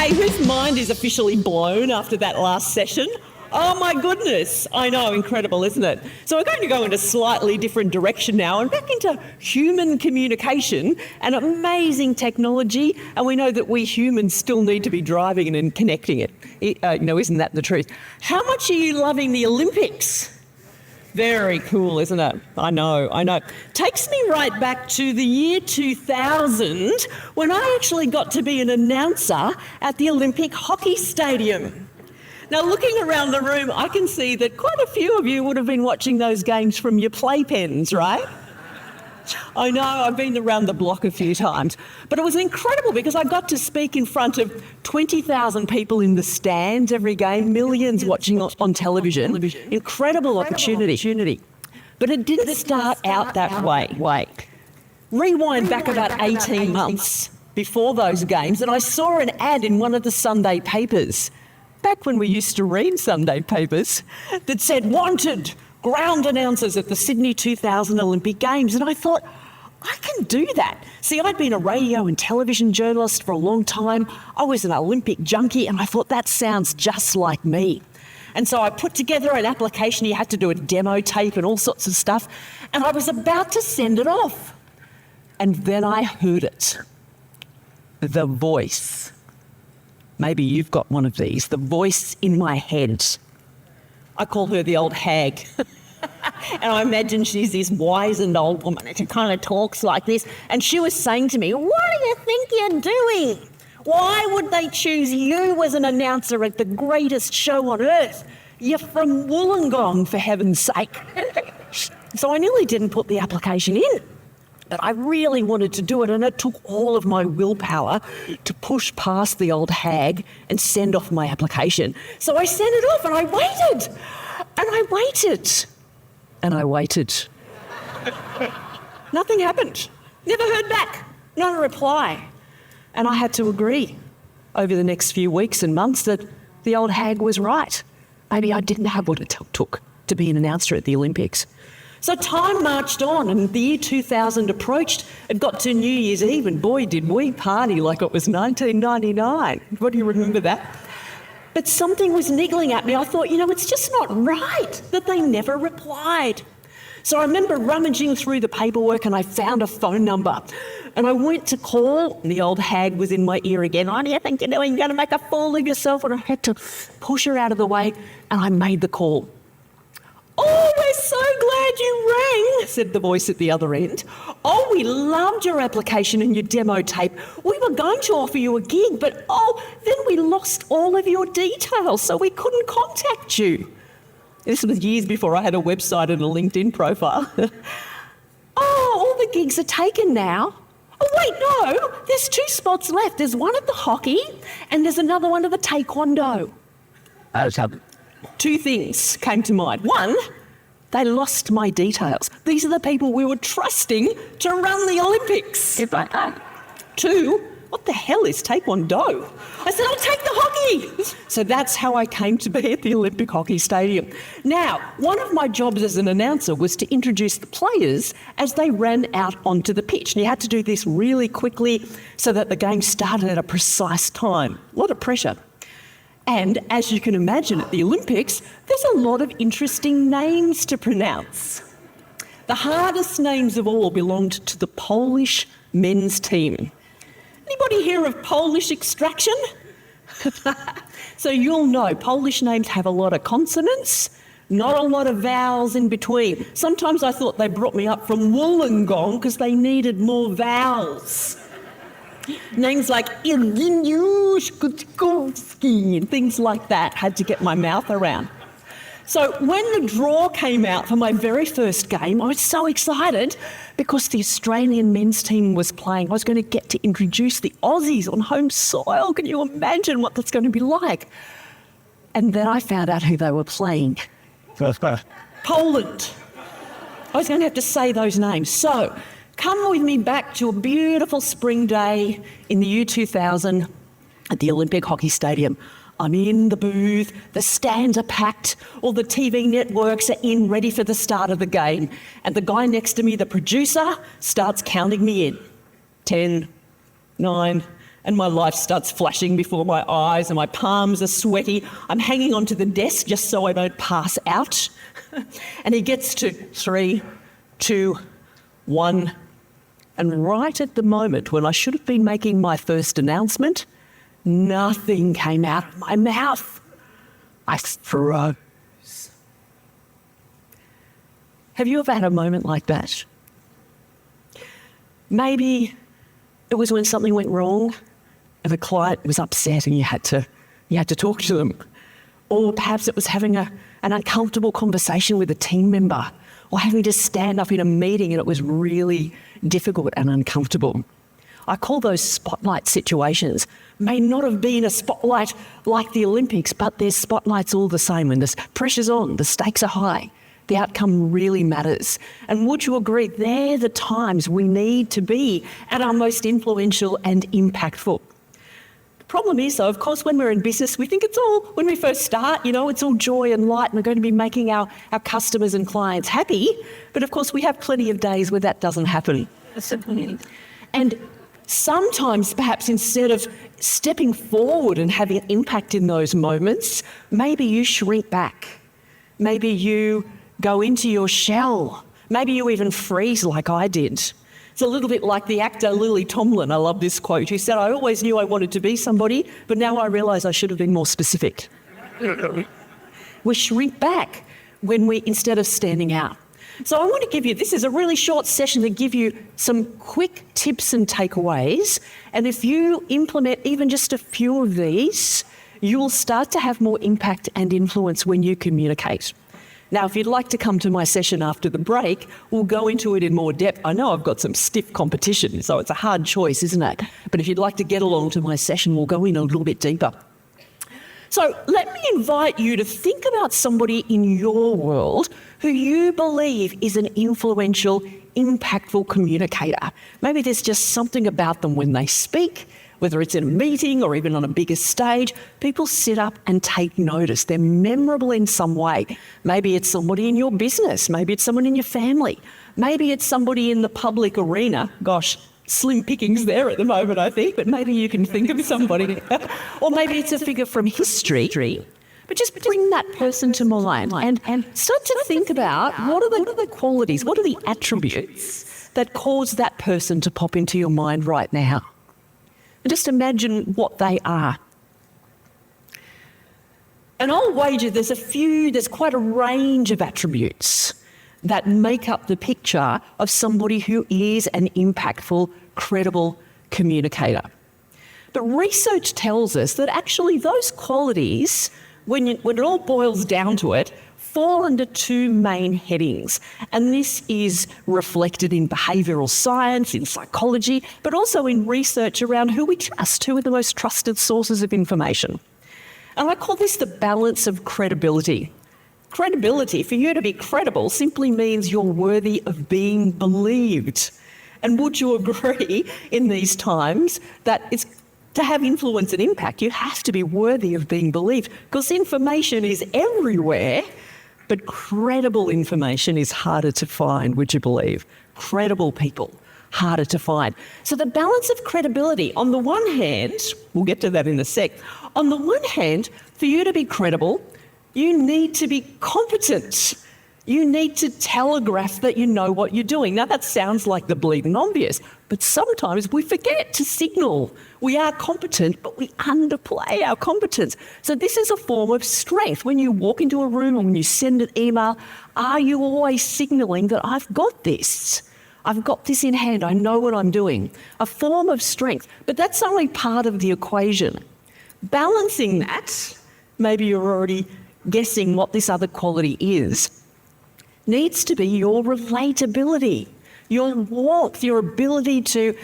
Hey, whose mind is officially blown after that last session? Oh my goodness. I know, incredible, isn't it? So we're going to go in a slightly different direction now and back into human communication and amazing technology. And we know that we humans still need to be driving it and connecting it. Isn't that the truth? How much are you loving the Olympics? Very cool, isn't it? I know. Takes me right back to the year 2000 when I actually got to be an announcer at the Olympic hockey stadium. Now, looking around the room, I can see that quite a few of you would have been watching those games from your playpens, right? I know, I've been around the block a few times. But it was incredible because I got to speak in front of 20,000 people in the stands every game, millions watching on television. Incredible opportunity. But it didn't start out that way. Rewind back about 18 months before those games, and I saw an ad in one of the Sunday papers, back when we used to read Sunday papers, that said, "Wanted ground announcers at the Sydney 2000 Olympic Games." And I thought, I can do that. See, I'd been a radio and television journalist for a long time. I was an Olympic junkie, and I thought that sounds just like me. And so I put together an application. You had to do a demo tape and all sorts of stuff. And I was about to send it off. And then I heard it. The voice. Maybe you've got one of these. The voice in my head. I call her the old hag. And I imagine she's this wizened old woman and she kind of talks like this. And she was saying to me, "What do you think you're doing? Why would they choose you as an announcer at the greatest show on earth? You're from Wollongong, for heaven's sake." So I nearly didn't put the application in. But I really wanted to do it, and it took all of my willpower to push past the old hag and send off my application. So I sent it off and I waited. And I waited. And I waited. Nothing happened. Never heard back. Not a reply. And I had to agree over the next few weeks and months that the old hag was right. Maybe I didn't have what it took to be an announcer at the Olympics. So time marched on and the year 2000 approached. It got to New Year's Eve and boy, did we party like it was 1999. What do you remember that? But something was niggling at me. I thought, it's just not right that they never replied. So I remember rummaging through the paperwork and I found a phone number. And I went to call and the old hag was in my ear again. "What do you think you're doing? You're going to make a fool of yourself." And I had to push her out of the way and I made the call. "Oh, we're so glad you rang," said the voice at the other end. "Oh, we loved your application and your demo tape. We were going to offer you a gig, but then we lost all of your details, so we couldn't contact you." This was years before I had a website and a LinkedIn profile. "Oh, all the gigs are taken now." "Oh, wait, no, there's 2 spots left. There's one at the hockey and there's another one at the taekwondo." Two things came to mind. One, they lost my details. These are the people we were trusting to run the Olympics. Two, what the hell is taekwondo? I said, "I'll take the hockey." So that's how I came to be at the Olympic hockey stadium. Now, one of my jobs as an announcer was to introduce the players as they ran out onto the pitch. And you had to do this really quickly so that the game started at a precise time. A lot of pressure. And as you can imagine at the Olympics, there's a lot of interesting names to pronounce. The hardest names of all belonged to the Polish men's team. Anybody hear of Polish extraction? So you'll know Polish names have a lot of consonants, not a lot of vowels in between. Sometimes I thought they brought me up from Wollongong because they needed more vowels. Names like Iriniusz Kutkowski and things like that had to get my mouth around. So when the draw came out for my very first game, I was so excited because the Australian men's team was playing. I was going to get to introduce the Aussies on home soil. Can you imagine what that's going to be like? And then I found out who they were playing. Poland. I was going to have to say those names. So come with me back to a beautiful spring day in the year 2000 at the Olympic Hockey Stadium. I'm in the booth, the stands are packed, all the TV networks are in, ready for the start of the game. And the guy next to me, the producer, starts counting me in. 10, 9, and my life starts flashing before my eyes and my palms are sweaty. I'm hanging onto the desk just so I don't pass out. And he gets to 3, 2, 1. And right at the moment when I should have been making my first announcement, nothing came out of my mouth. I froze. Have you ever had a moment like that? Maybe it was when something went wrong and the client was upset and you had to talk to them. Or perhaps it was having an uncomfortable conversation with a team member, or having to stand up in a meeting and it was really difficult and uncomfortable. I call those spotlight situations. May not have been a spotlight like the Olympics, but there's spotlights all the same. When the pressure's on, the stakes are high, the outcome really matters. And would you agree, they're the times we need to be at our most influential and impactful. The problem is, though, of course, when we're in business, we think when we first start, it's all joy and light and we're going to be making our customers and clients happy. But of course, we have plenty of days where that doesn't happen. And sometimes, perhaps instead of stepping forward and having an impact in those moments, maybe you shrink back. Maybe you go into your shell. Maybe you even freeze like I did. It's a little bit like the actor Lily Tomlin. I love this quote. She said, "I always knew I wanted to be somebody, but now I realise I should have been more specific." We shrink back instead of standing out. So I want to give you, this is a really short session to give you some quick tips and takeaways. And if you implement even just a few of these, you will start to have more impact and influence when you communicate. Now, if you'd like to come to my session after the break, we'll go into it in more depth. I know I've got some stiff competition, so it's a hard choice, isn't it? But if you'd like to get along to my session, we'll go in a little bit deeper. So let me invite you to think about somebody in your world who you believe is an influential, impactful communicator. Maybe there's just something about them when they speak, whether it's in a meeting or even on a bigger stage, people sit up and take notice. They're memorable in some way. Maybe it's somebody in your business. Maybe it's someone in your family. Maybe it's somebody in the public arena. Gosh, slim pickings there at the moment, I think, but maybe you can think of somebody. Or maybe it's a figure from history. But just bring that person to mind and start to think about what are the qualities, what are the attributes that cause that person to pop into your mind right now. And just imagine what they are. And I'll wager there's quite a range of attributes that make up the picture of somebody who is an impactful, credible communicator. But research tells us that actually those qualities, when it all boils down to it, fall under two main headings. And this is reflected in behavioural science, in psychology, but also in research around who we trust, who are the most trusted sources of information. And I call this the balance of credibility. Credibility, for you to be credible, simply means you're worthy of being believed. And would you agree in these times that to have influence and impact, you have to be worthy of being believed, because information is everywhere. But credible information is harder to find, would you believe? Credible people, harder to find. So the balance of credibility, on the one hand, we'll get to that in a sec, on the one hand, for you to be credible, you need to be competent. You need to telegraph that you know what you're doing. Now, that sounds like the bleeding obvious, but sometimes we forget to signal. We are competent, but we underplay our competence. So this is a form of strength. When you walk into a room or when you send an email, are you always signalling that I've got this? I've got this in hand. I know what I'm doing. A form of strength, but that's only part of the equation. Balancing that, maybe you're already guessing what this other quality is, needs to be your relatability, your warmth, your ability to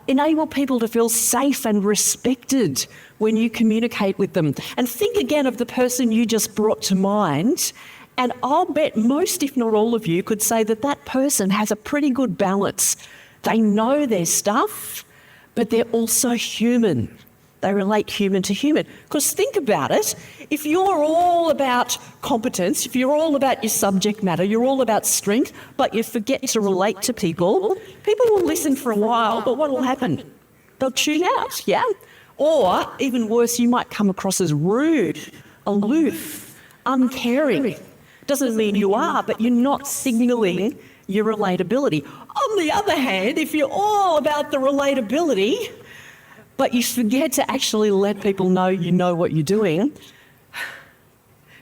enable people to feel safe and respected when you communicate with them. And think again of the person you just brought to mind, and I'll bet most, if not all of you, could say that that person has a pretty good balance. They know their stuff, but they're also human. They relate human to human. Because think about it, if you're all about competence, if you're all about your subject matter, you're all about strength, but you forget to relate to people, people will listen for a while, but what will happen? They'll tune out, yeah? Or, even worse, you might come across as rude, aloof, uncaring. Doesn't mean you are, but you're not signalling your relatability. On the other hand, if you're all about the relatability, but you forget to actually let people know you know what you're doing,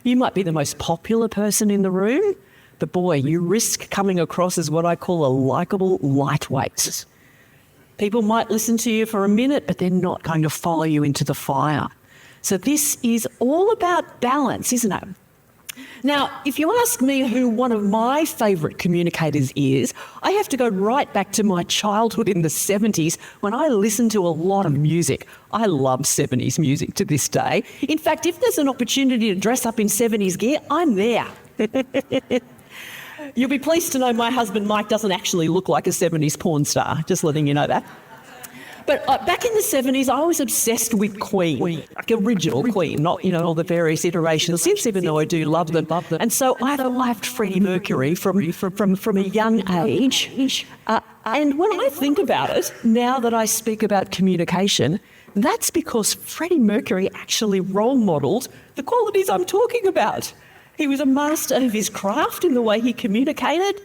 you might be the most popular person in the room, but boy, you risk coming across as what I call a likeable lightweight. People might listen to you for a minute, but they're not going to follow you into the fire. So this is all about balance, isn't it? Now, if you ask me who one of my favourite communicators is, I have to go right back to my childhood in the 70s when I listened to a lot of music. I love 70s music to this day. In fact, if there's an opportunity to dress up in 70s gear, I'm there. You'll be pleased to know my husband Mike doesn't actually look like a 70s porn star, just letting you know that. But back in the 70s, I was obsessed with Queen, like original Queen, not, all the various iterations since, even though I do love them. And so I loved Freddie Mercury from a young age. And when I think about it, now that I speak about communication, that's because Freddie Mercury actually role modelled the qualities I'm talking about. He was a master of his craft in the way he communicated,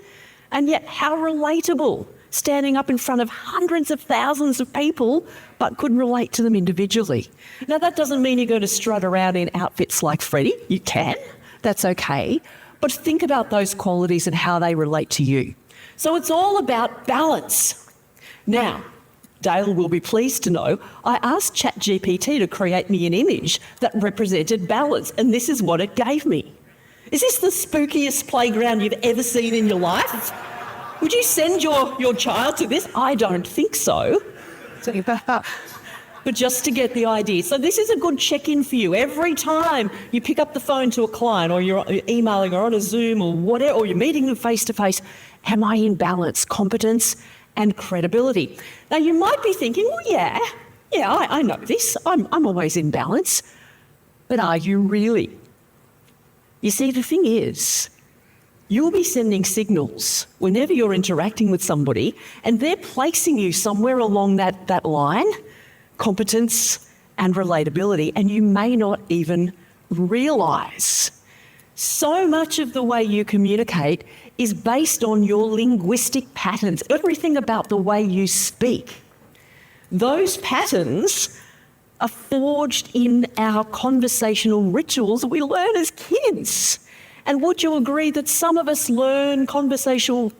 and yet how relatable, standing up in front of hundreds of thousands of people, but could relate to them individually. Now, that doesn't mean you're going to strut around in outfits like Freddie. You can, that's okay. But think about those qualities and how they relate to you. So it's all about balance. Now, Dale will be pleased to know I asked ChatGPT to create me an image that represented balance, and this is what it gave me. Is this the spookiest playground you've ever seen in your life? Would you send your child to this? I don't think so. But just to get the idea. So this is a good check-in for you. Every time you pick up the phone to a client, or you're emailing or on a Zoom or whatever, or you're meeting them face-to-face, am I in balance, competence and credibility? Now, you might be thinking, well, yeah, I know this. I'm always in balance. But are you really? You see, the thing is, you'll be sending signals whenever you're interacting with somebody, and they're placing you somewhere along that line, competence and relatability, and you may not even realise. So much of the way you communicate is based on your linguistic patterns, everything about the way you speak. Those patterns are forged in our conversational rituals we learn as kids. And would you agree that some of us learn conversational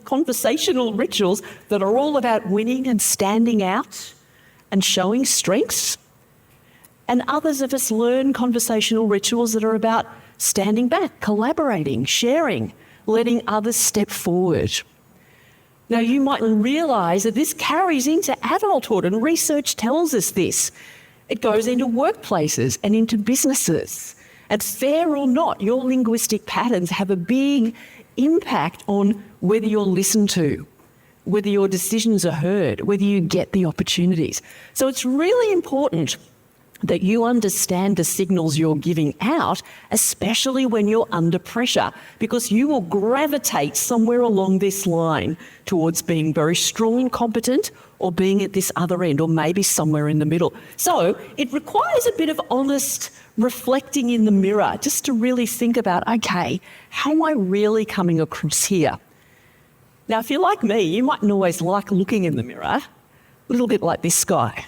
rituals that are all about winning and standing out and showing strengths? And others of us learn conversational rituals that are about standing back, collaborating, sharing, letting others step forward. Now, you mightn't realise that this carries into adulthood, and research tells us this. It goes into workplaces and into businesses. And fair or not, your linguistic patterns have a big impact on whether you're listened to, whether your decisions are heard, whether you get the opportunities. So it's really important that you understand the signals you're giving out, especially when you're under pressure, because you will gravitate somewhere along this line towards being very strong and competent, or being at this other end, or maybe somewhere in the middle. So it requires a bit of honest reflecting in the mirror, just to really think about, okay, how am I really coming across here? Now, if you're like me, you mightn't always like looking in the mirror, a little bit like this guy.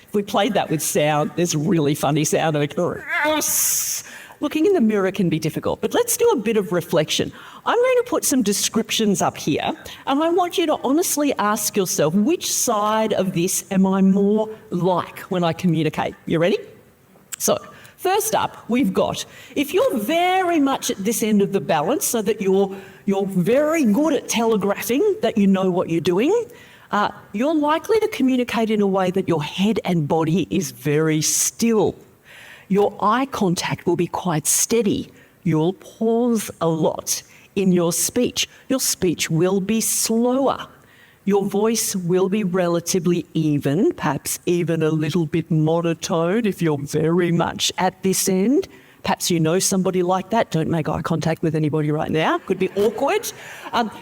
If we played that with sound, there's a really funny sound. Looking in the mirror can be difficult, but let's do a bit of reflection. I'm going to put some descriptions up here, and I want you to honestly ask yourself, which side of this am I more like when I communicate? You ready? So, first up, we've got, if you're very much at this end of the balance, so that you're very good at telegraphing that you know what you're doing, you're likely to communicate in a way that your head and body is very still. Your eye contact will be quite steady. You'll pause a lot in your speech. Your speech will be slower. Your voice will be relatively even, perhaps even a little bit monotone if you're very much at this end. Perhaps you know somebody like that. Don't make eye contact with anybody right now. Could be awkward.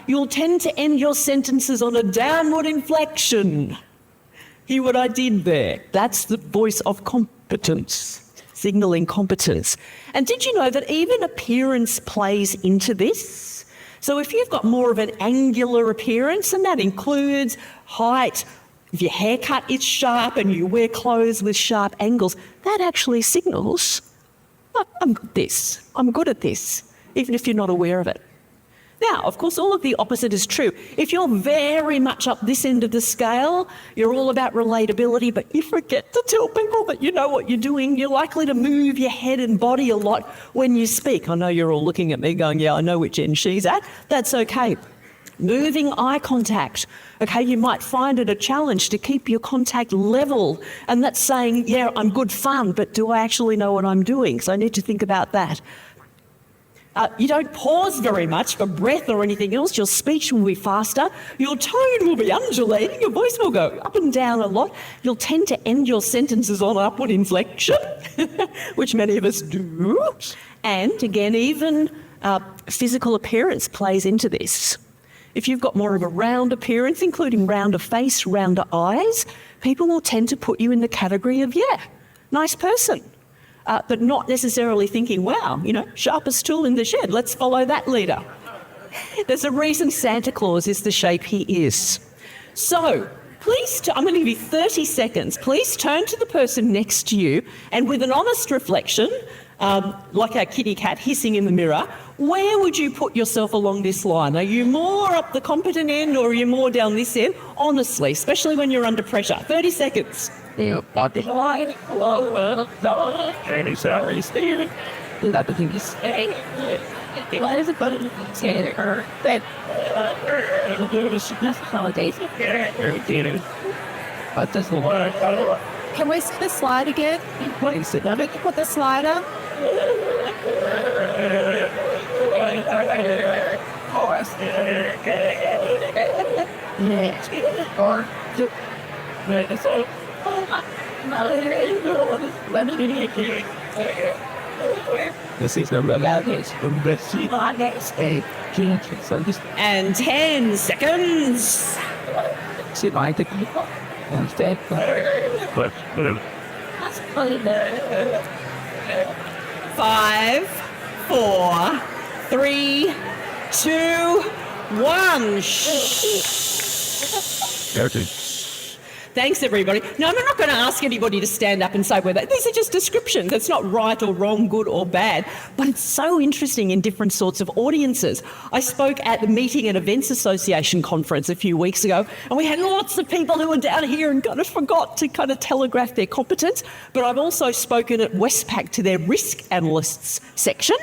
You'll tend to end your sentences on a downward inflection. Hear what I did there? That's the voice of competence, signalling competence. And did you know that even appearance plays into this? So if you've got more of an angular appearance, and that includes height, if your haircut is sharp and you wear clothes with sharp angles, that actually signals, I'm good at this, even if you're not aware of it. Now, of course, all of the opposite is true. If you're very much up this end of the scale, you're all about relatability, but you forget to tell people that you know what you're doing. You're likely to move your head and body a lot when you speak. I know you're all looking at me going, yeah, I know which end she's at. That's okay. Moving eye contact. Okay, you might find it a challenge to keep your contact level. And that's saying, yeah, I'm good fun, but do I actually know what I'm doing? So I need to think about that. You don't pause very much for breath or anything else. Your speech will be faster. Your tone will be undulating. Your voice will go up and down a lot. You'll tend to end your sentences on upward inflection, which many of us do. And again, even physical appearance plays into this. If you've got more of a round appearance, including rounder face, rounder eyes, people will tend to put you in the category of, yeah, nice person. But not necessarily thinking, wow, sharpest tool in the shed, let's follow that leader. There's a reason Santa Claus is the shape he is. So please, I'm going to give you 30 seconds. Please turn to the person next to you and with an honest reflection, like a kitty cat hissing in the mirror, where would you put yourself along this line? Are you more up the competent end or are you more down this end? Honestly, especially when you're under pressure. 30 seconds. Sorry, Steve. That the thing is saying. Why is it better to say her that holidays? But this will work. Can we see the slide again? Please, Put the slide up. This is the luggage. And 10 seconds. See, I think instead, but 5, 4, 3, 2, 1. Thanks, everybody. Now, I'm not going to ask anybody to stand up and say whether these are just descriptions. It's not right or wrong, good or bad, but it's so interesting in different sorts of audiences. I spoke at the Meeting and Events Association conference a few weeks ago, and we had lots of people who were down here and kind of forgot to kind of telegraph their competence. But I've also spoken at Westpac to their risk analysts section.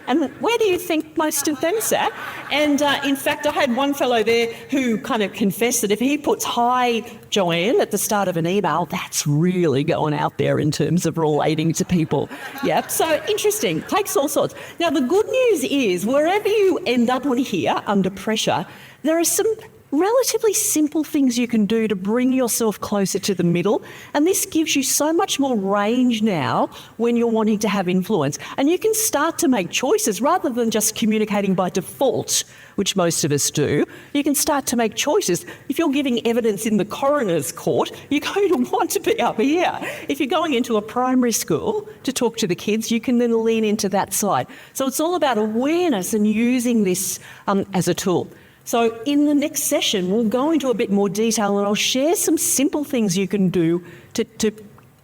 And where do you think most of them sat? And in fact, I had one fellow there who kind of confessed that if he puts "Hi, Joanne" at the start of an email, that's really going out there in terms of relating to people. Yeah, so interesting. Takes all sorts. Now, the good news is wherever you end up on here under pressure, there are some relatively simple things you can do to bring yourself closer to the middle. And this gives you so much more range now when you're wanting to have influence. And you can start to make choices rather than just communicating by default, which most of us do. You can start to make choices. If you're giving evidence in the coroner's court, you're going to want to be up here. If you're going into a primary school to talk to the kids, you can then lean into that side. So it's all about awareness and using this as a tool. So in the next session, we'll go into a bit more detail and I'll share some simple things you can do to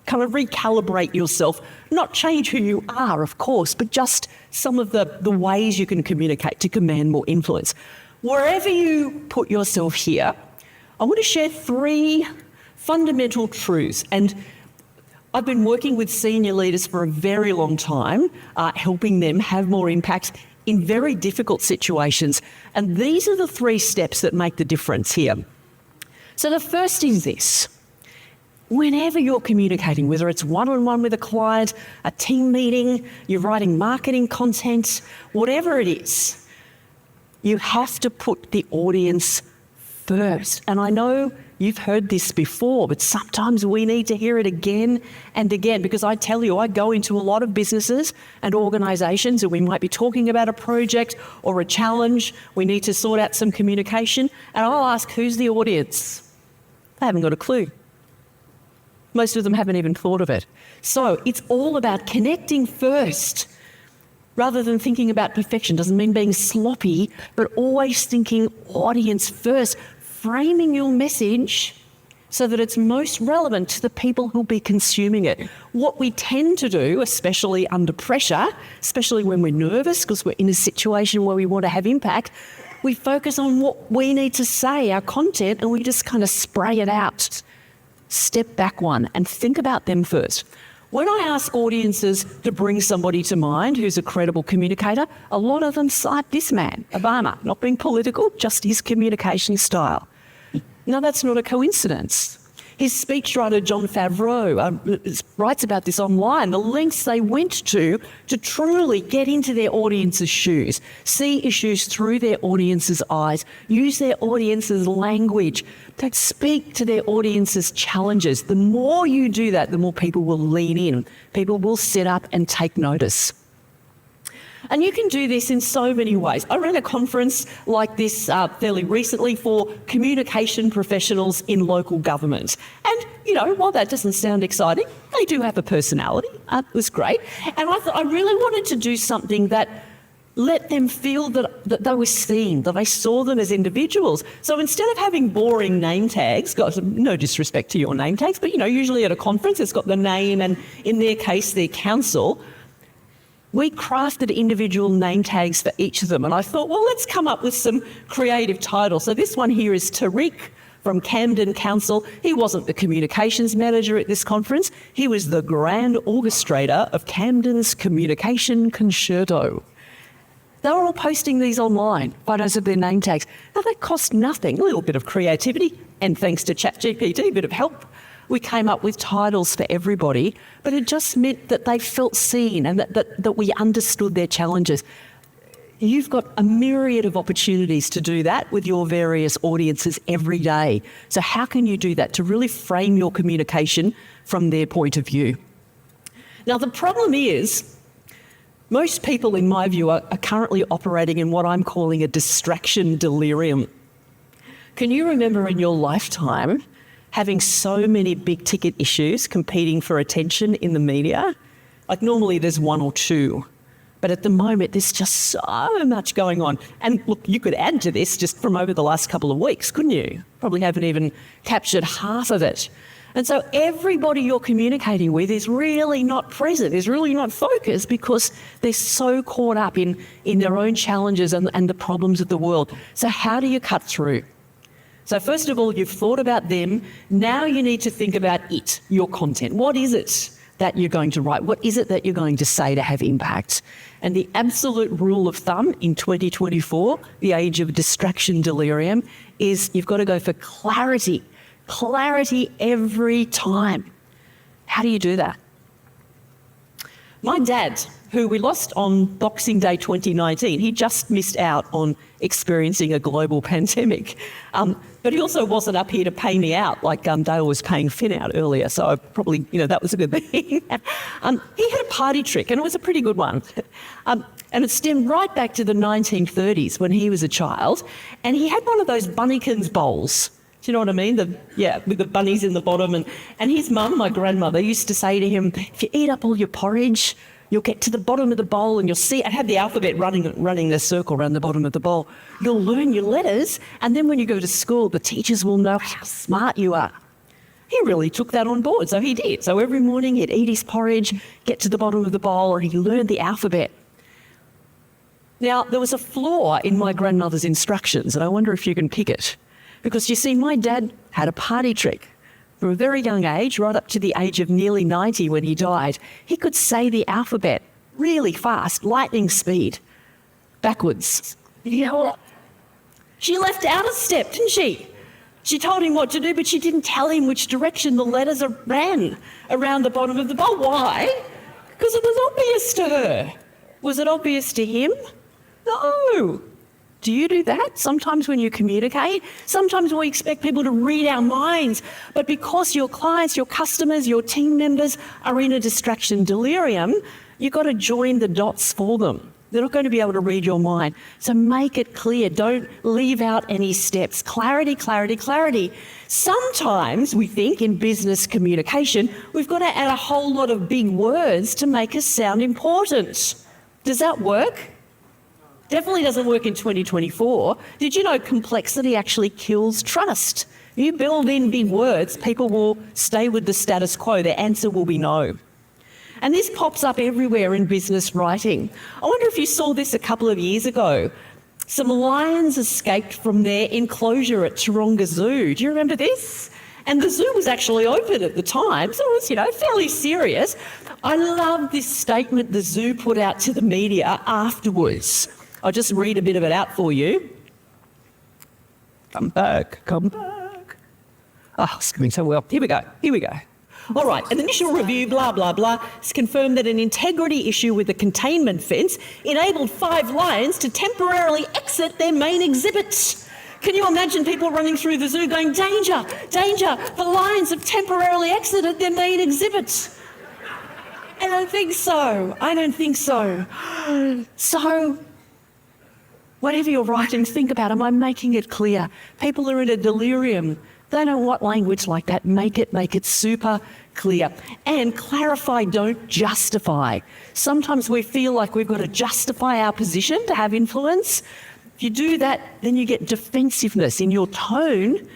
kind of recalibrate yourself, not change who you are, of course, but just some of the ways you can communicate to command more influence. Wherever you put yourself here, I want to share 3 fundamental truths. And I've been working with senior leaders for a very long time, helping them have more impact in very difficult situations. And these are the 3 steps that make the difference here. So the first is this. Whenever you're communicating, whether it's one-on-one with a client, a team meeting, you're writing marketing content, whatever it is, you have to put the audience first. And I know you've heard this before, but sometimes we need to hear it again and again, because I tell you, I go into a lot of businesses and organisations and we might be talking about a project or a challenge. We need to sort out some communication. And I'll ask, who's the audience? They haven't got a clue. Most of them haven't even thought of it. So it's all about connecting first rather than thinking about perfection. Doesn't mean being sloppy, but always thinking audience first, framing your message so that it's most relevant to the people who'll be consuming it. What we tend to do, especially under pressure, especially when we're nervous because we're in a situation where we want to have impact, we focus on what we need to say, our content, and we just kind of spray it out. Step back one and think about them first. When I ask audiences to bring somebody to mind who's a credible communicator, a lot of them cite this man, Obama, not being political, just his communication style. Now, that's not a coincidence. His speechwriter, John Favreau, writes about this online, the lengths they went to truly get into their audience's shoes, see issues through their audience's eyes, use their audience's language, to speak to their audience's challenges. The more you do that, the more people will lean in. People will sit up and take notice. And you can do this in so many ways. I ran a conference like this fairly recently for communication professionals in local government. And, you know, while that doesn't sound exciting, they do have a personality. It was great. And I thought I really wanted to do something that let them feel that they were seen, that I saw them as individuals. So instead of having boring name tags, got no disrespect to your name tags, but, you know, usually at a conference it's got the name and, in their case, their council. We crafted individual name tags for each of them. And I thought, well, let's come up with some creative titles. So this one here is Tariq from Camden Council. He wasn't the communications manager at this conference. He was the grand orchestrator of Camden's communication concerto. They were all posting these online, photos of their name tags. Now, they cost nothing, a little bit of creativity, and thanks to ChatGPT, a bit of help. We came up with titles for everybody, but it just meant that they felt seen and that we understood their challenges. You've got a myriad of opportunities to do that with your various audiences every day. So how can you do that to really frame your communication from their point of view? Now, the problem is most people, in my view, are currently operating in what I'm calling a distraction delirium. Can you remember in your lifetime having so many big ticket issues competing for attention in the media? Like normally there's one or two, but at the moment there's just so much going on. And look, you could add to this just from over the last couple of weeks, couldn't you? Probably haven't even captured half of it. And so everybody you're communicating with is really not present, is really not focused because they're so caught up in their own challenges and the problems of the world. So how do you cut through? So first of all, you've thought about them. Now you need to think about it, your content. What is it that you're going to write? What is it that you're going to say to have impact? And the absolute rule of thumb in 2024, the age of distraction delirium, is you've got to go for clarity. Clarity every time. How do you do that? My dad, who we lost on Boxing Day 2019, he just missed out on experiencing a global pandemic. But he also wasn't up here to pay me out like Dale was paying Finn out earlier. So I probably, that was a good thing. He had a party trick, and it was a pretty good one. And it stemmed right back to the 1930s when he was a child. And he had one of those Bunnykins bowls. Do you know what I mean? With the bunnies in the bottom. And his mum, my grandmother, used to say to him, if you eat up all your porridge, you'll get to the bottom of the bowl and you'll see, I had the alphabet running the circle around the bottom of the bowl. You'll learn your letters, and then when you go to school, the teachers will know how smart you are. He really took that on board, so he did. So every morning he'd eat his porridge, get to the bottom of the bowl, and he learned the alphabet. Now, there was a flaw in my grandmother's instructions, and I wonder if you can pick it. Because you see, my dad had a party trick. From a very young age, right up to the age of nearly 90 when he died, he could say the alphabet really fast, lightning speed, backwards. You know what? She left out a step, didn't she? She told him what to do, but she didn't tell him which direction the letters ran around the bottom of the bowl. Why? Because it was obvious to her. Was it obvious to him? No. Do you do that? Sometimes when you communicate, sometimes we expect people to read our minds, but because your clients, your customers, your team members are in a distraction delirium, you've got to join the dots for them. They're not going to be able to read your mind. So make it clear. Don't leave out any steps. Clarity, clarity, clarity. Sometimes we think in business communication, we've got to add a whole lot of big words to make us sound important. Does that work? Definitely doesn't work in 2024. Did you know complexity actually kills trust? You build in big words, people will stay with the status quo. Their answer will be no. And this pops up everywhere in business writing. I wonder if you saw this a couple of years ago. Some lions escaped from their enclosure at Taronga Zoo. Do you remember this? And the zoo was actually open at the time, so it was, fairly serious. I love this statement the zoo put out to the media afterwards. I'll just read a bit of it out for you. Come back, come back. Oh, it's going so well. Here we go. All right, an initial review, blah, blah, blah, has confirmed that an integrity issue with the containment fence enabled 5 lions to temporarily exit their main exhibit. Can you imagine people running through the zoo going, danger, danger, the lions have temporarily exited their main exhibit? I don't think so. So, whatever you're writing, think about, am I making it clear? People are in a delirium. They don't want language like that. Make it super clear. And clarify, don't justify. Sometimes we feel like we've got to justify our position to have influence. If you do that, then you get defensiveness in your tone.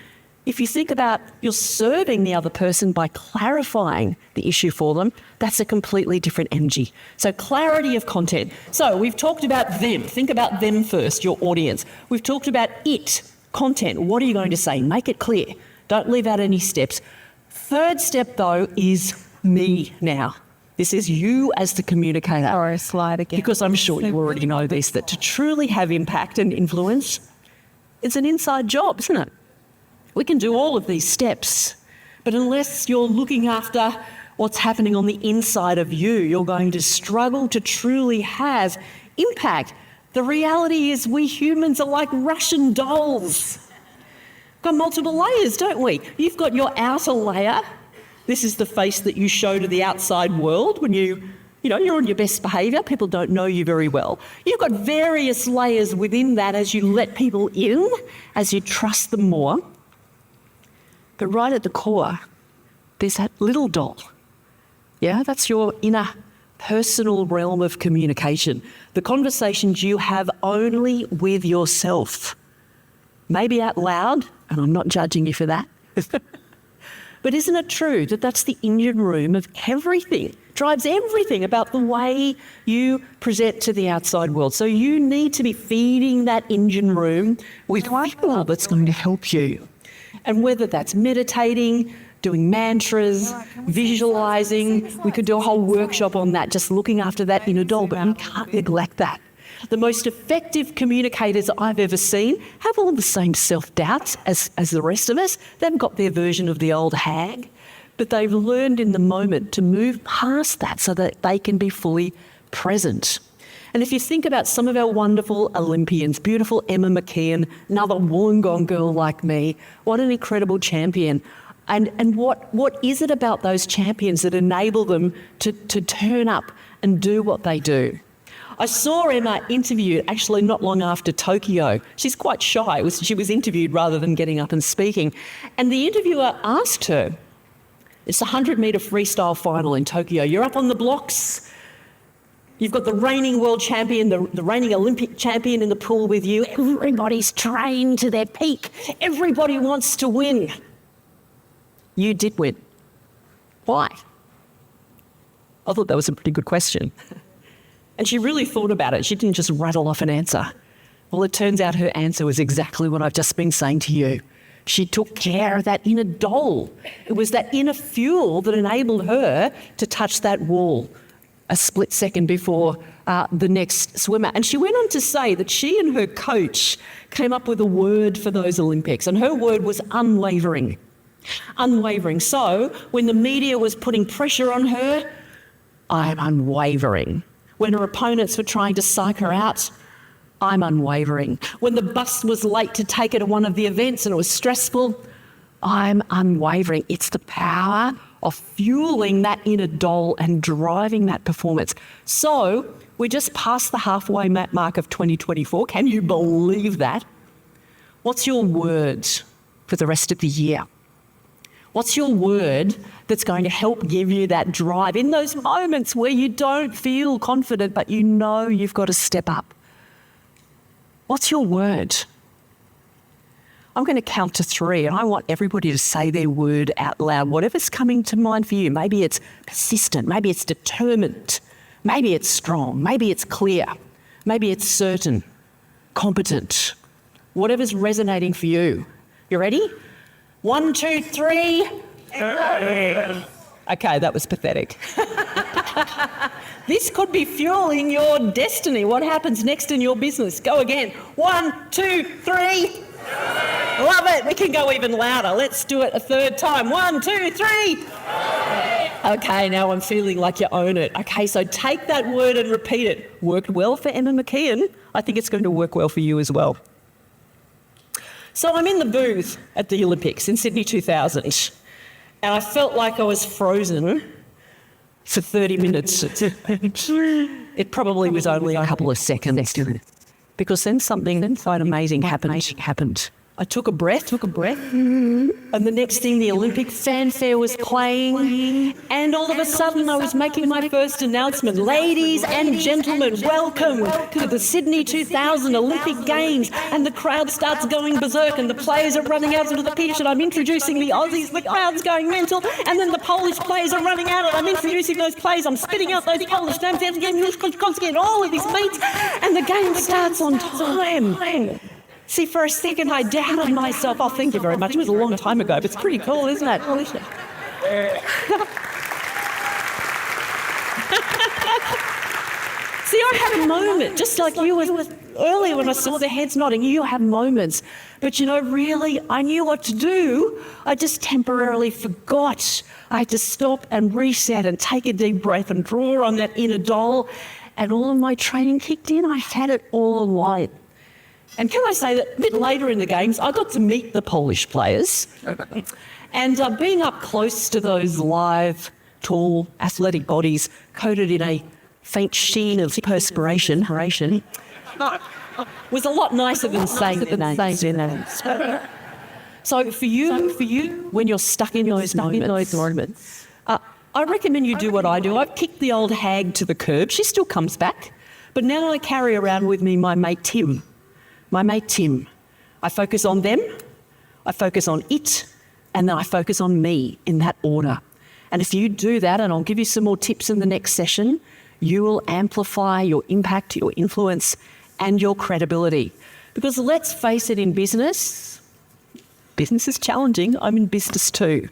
If you think about you're serving the other person by clarifying the issue for them, that's a completely different energy. So clarity of content. So we've talked about them. Think about them first, your audience. We've talked about it, content. What are you going to say? Make it clear. Don't leave out any steps. Third step, though, is me now. This is you as the communicator. Or slide again. Because I'm sure you already know this, that to truly have impact and influence, it's an inside job, isn't it? We can do all of these steps, but unless you're looking after what's happening on the inside of you, you're going to struggle to truly have impact. The reality is we humans are like Russian dolls. Got multiple layers, don't we? You've got your outer layer. This is the face that you show to the outside world when you're on your best behaviour. People don't know you very well. You've got various layers within that as you let people in, as you trust them more. But right at the core, there's that little doll. Yeah, that's your inner personal realm of communication. The conversations you have only with yourself. Maybe out loud, and I'm not judging you for that. But isn't it true that that's the engine room of everything, drives everything about the way you present to the outside world? So you need to be feeding that engine room with people that's going to help you. And whether that's meditating, doing mantras, visualizing, we could do a whole workshop on that, just looking after that inner doll, but you can't neglect that. The most effective communicators I've ever seen have all the same self-doubts as the rest of us. They've got their version of the old hag, but they've learned in the moment to move past that so that they can be fully present. And if you think about some of our wonderful Olympians, beautiful Emma McKeon, another Wollongong girl like me, what an incredible champion. And what is it about those champions that enable them to turn up and do what they do? I saw Emma interviewed actually not long after Tokyo. She's quite shy. She was interviewed rather than getting up and speaking. And the interviewer asked her, it's a 100-metre freestyle final in Tokyo. You're up on the blocks. You've got the reigning world champion, the reigning Olympic champion in the pool with you. Everybody's trained to their peak. Everybody wants to win. You did win. Why? I thought that was a pretty good question. And she really thought about it. She didn't just rattle off an answer. Well, it turns out her answer was exactly what I've just been saying to you. She took care of that inner doll. It was that inner fuel that enabled her to touch that wall a split second before the next swimmer. And she went on to say that she and her coach came up with a word for those Olympics, and her word was unwavering. Unwavering. So when the media was putting pressure on her, I'm unwavering. When her opponents were trying to psych her out, I'm unwavering. When the bus was late to take her to one of the events and it was stressful, I'm unwavering. It's the power of fueling that inner doll and driving that performance. So we just passed the halfway mark of 2024. Can you believe that? What's your word for the rest of the year? What's your word that's going to help give you that drive in those moments where you don't feel confident, but you know you've got to step up? What's your word? I'm going to count to 3 and I want everybody to say their word out loud, whatever's coming to mind for you. Maybe it's persistent, maybe it's determined, maybe it's strong, maybe it's clear, maybe it's certain, competent, whatever's resonating for you. You ready? 1, 2, 3. Okay, that was pathetic. This could be fueling your destiny. What happens next in your business? Go again. 1, 2, 3. Love it. We can go even louder. Let's do it a third time. 1, 2, 3. Okay, now I'm feeling like you own it. Okay, so take that word and repeat it. Worked well for Emma McKeon. I think it's going to work well for you as well. So I'm in the booth at the Olympics in Sydney 2000, and I felt like I was frozen for 30 minutes. It probably was only a couple of seconds, because then something quite amazing happened. I took a breath, and the next thing the Olympic fanfare was playing, and all of a sudden I was making my first announcement. Ladies and gentlemen, welcome to the Sydney 2000 Olympic Games, and the crowd starts going berserk and the players are running out onto the pitch and I'm introducing the Aussies, the crowd's going mental, and then the Polish players are running out and I'm introducing those players, I'm spitting out those Polish names, getting all of these beats, and the game starts on time. See, for a second I doubted myself. Oh, thank you very much. It was a long time ago, but it's pretty cool, isn't it? See, I had a moment, just like you was earlier when I saw the heads nodding. You have moments. But, really, I knew what to do. I just temporarily forgot. I had to stop and reset and take a deep breath and draw on that inner doll. And all of my training kicked in. I had it all alive. And can I say that a bit later in the games, I got to meet the Polish players. And being up close to those live, tall, athletic bodies coated in a faint sheen of perspiration was a lot nicer than saying their names. So for you, when you're stuck in those moments, I recommend you do what I do. I've kicked the old hag to the curb. She still comes back. But now I carry around with me my mate Tim. I focus on them, I focus on it, and then I focus on me in that order. And if you do that, and I'll give you some more tips in the next session, you will amplify your impact, your influence, and your credibility. Because let's face it, in business is challenging. I'm in business too.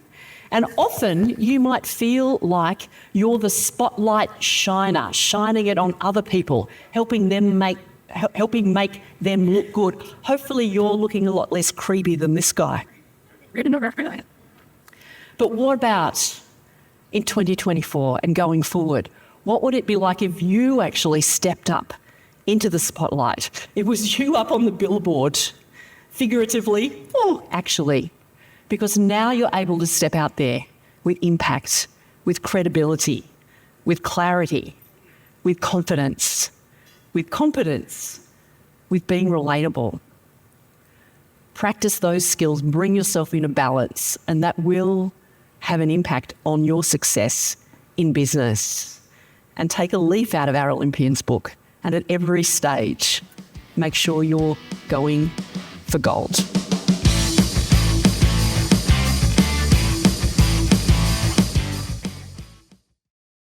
And often you might feel like you're the spotlight shiner, shining it on other people, helping make them look good. Hopefully you're looking a lot less creepy than this guy. But what about in 2024 and going forward? What would it be like if you actually stepped up into the spotlight? It was you up on the billboard, figuratively, or actually, because now you're able to step out there with impact, with credibility, with clarity, with confidence, with competence, with being relatable. Practice those skills, bring yourself into balance, and that will have an impact on your success in business. And take a leaf out of our Olympians book, and at every stage, make sure you're going for gold.